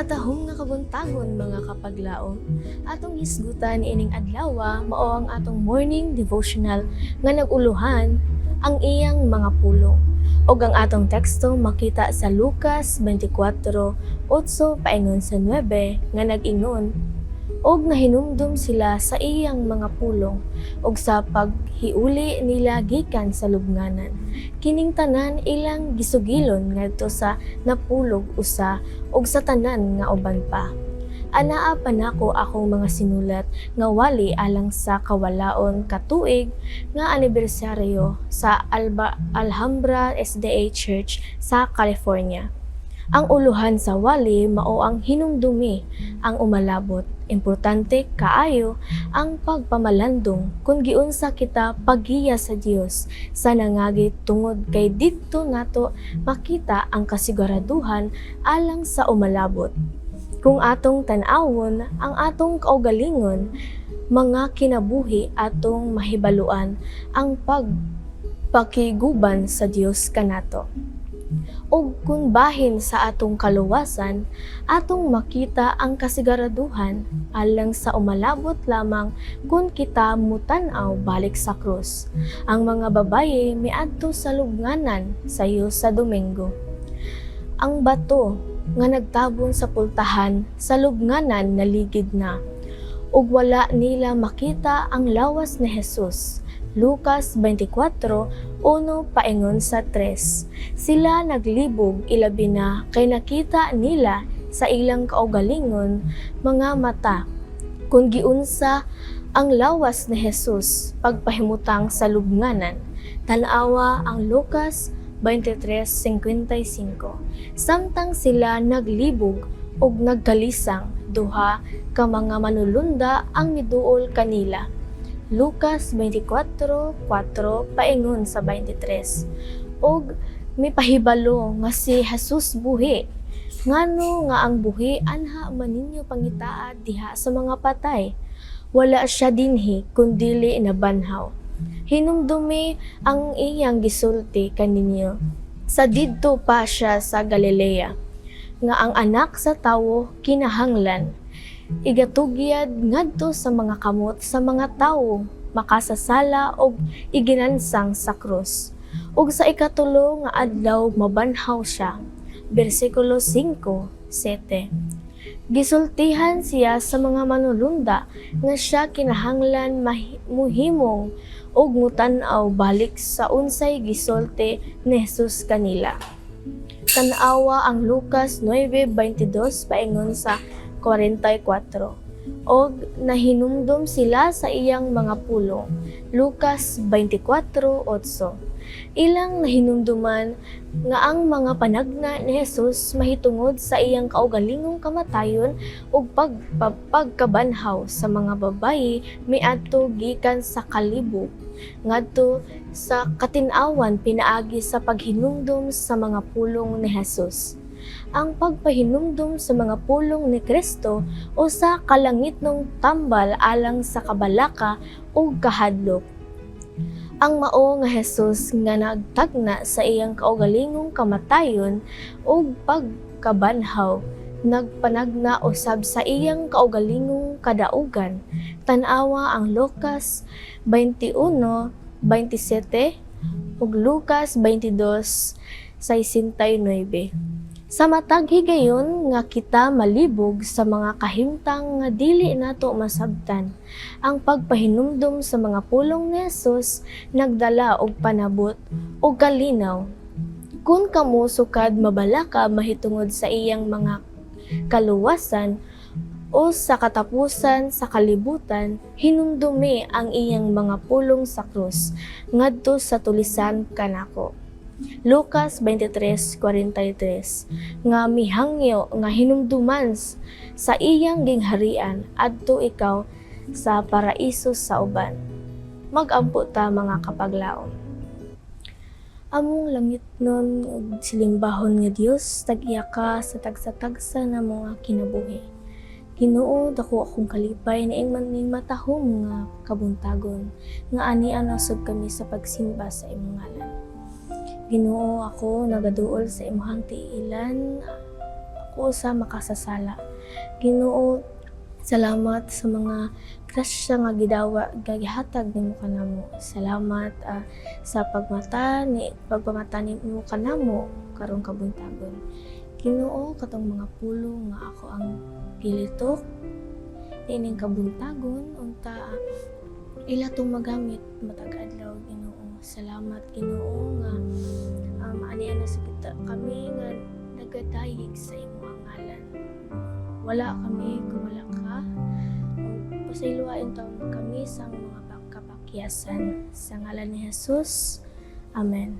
Maatahong nga kabuntagon mga kapaglaom. Atong hisgutan ining adlawa mao ang atong morning devotional nga naguluhan ang iyang mga pulong. Og ang atong teksto makita sa Lucas 24:8 paingon sa 9 nga nag-ingon, og nahinumdum sila sa iyang mga pulong og sa paghiuli nila gikan sa lubnganan. Kining tanan ilang gisugilon ngadto sa napulog usa og sa tanan nga uban pa. Anaa pa nako akong mga sinulat nga wali alang sa kawalaon katuig nga anibersaryo sa Alhambra SDA Church sa California. Ang uluhan sa wali mao ang hinumdumi ang umalabot. Importante kaayo ang pagpamalandong kung giunsa kita paghiya sa Dios sa nangagi tungod kay didto nato makita ang kasiguraduhan alang sa umalabot. Kung atong tan-awon ang atong kaugalingon, mga kinabuhi atong mahibaluan ang pagpakiguban sa Dios kanato. Og kung bahin sa atong kaluwasan, atong makita ang kasiguraduhan alang sa umalabot lamang kung kita mutan-aw balik sa krus. Ang mga babaye miadto sa lubnganan sayo sa Domingo. Ang bato nga nagtabon sa pultahan sa lubnganan naligid na, ug wala nila makita ang lawas ni Jesus. Lucas 24:1 paingon sa 3. Sila naglibog ilabi na kay nakita nila sa ilang kaugalingon mga mata kung giunsa ang lawas ni Jesus pagpahimutang sa lubnganan. Tan-awa ang Lucas 23:55. Samtang sila naglibog og nagkalisang, duha ka mga manulunda ang miduol kanila. Lucas 24:4 paingon sa 23. Og mipahibalo nga si Jesus buhi. Ngano nga ang buhi anha man ninyo pangitaad diha sa mga patay. Wala siya dinhi kundili nabanhaw. Hinumdumi ang iyang gisulti kaninyo. Sa didto pa siya sa Galilea, nga ang anak sa tawo kinahanglan igatugyad ngadto sa mga kamot sa mga tawo makasasala og iginansang sa krus. Ug sa ikatulo nga adlaw mabanhaw siya. Bersikulo 5:7. Gisultihan siya sa mga manulunda nga siya kinahanglan muhimong og mutan-aw balik sa unsay gisulti ni Jesus kanila. Tan-awa ang Lucas 9:22 paingon sa 44. Og nahinumdum sila sa iyang mga pulong. Lucas 24:8. Ilang nahinumduman nga ang mga panagna ni Jesus mahitungod sa iyang kaugalingong kamatayon ug pagkabanhaw sa mga babayi miadto gikan sa kalibog ngadto sa katin-awan pinaagi sa paghinumdum sa mga pulong ni Jesus. Ang pagpahinumdum sa mga pulong ni Kristo o sa kalangitnong tambal alang sa kabalaka o kahadlok. Ang mao nga Jesus nga nagtagna sa iyang kaugalingong kamatayon o pagkabanhaw, nagpanagna usab sa iyang kaugalingong kadaugan. Tan-awa ang Lucas 21:27 ug Lucas 22:69. Sa matag higayon nga kita malibog sa mga kahimtang nga dili nato masabtan, ang pagpahinumdum sa mga pulong ni Jesus nagdala og panabot og kalinaw. Kung kamo sukad mabalaka mahitungod sa iyang mga kaluwasan o sa katapusan sa kalibutan, hinumdumi ang iyang mga pulong sa krus ngadto sa tulisan kanako. Lucas 23:43 nga mihangyo nga hinumduman sa iyang gingharian adto ikaw sa paraiso sa uban. Magampo ta mga kapaglaom. Among langit nun ug silimbahon nga Dios, tag-iya ka sa tagsa-tagsa na mga kinabuhi. Ginoo, dako akong kalipay niing maning matahom nga kabuntagon nga ani anasod kami sa pagsimba sa imong ngalan. Ginoo, ako nagaduol sa imong tiilan ako sa makasasala. Ginoo, salamat sa mga grasya nga gidawa gihatag nimo kanamo. Salamat sa pagpamata nimo kanamo karong kabuntagon. Ginoo, katong mga pulo nga ako ang gilitok ining kabuntagon unta ila tong magamit matag adlaw. Ginoo, salamat Ginoo nga maaniya na sa kita kami nga nagadayeg sa imong ngalan. Wala kami kung wala ka. Pasayloain taon kami sa mga kapakyasan. Sa ngalan ni Jesus. Amen.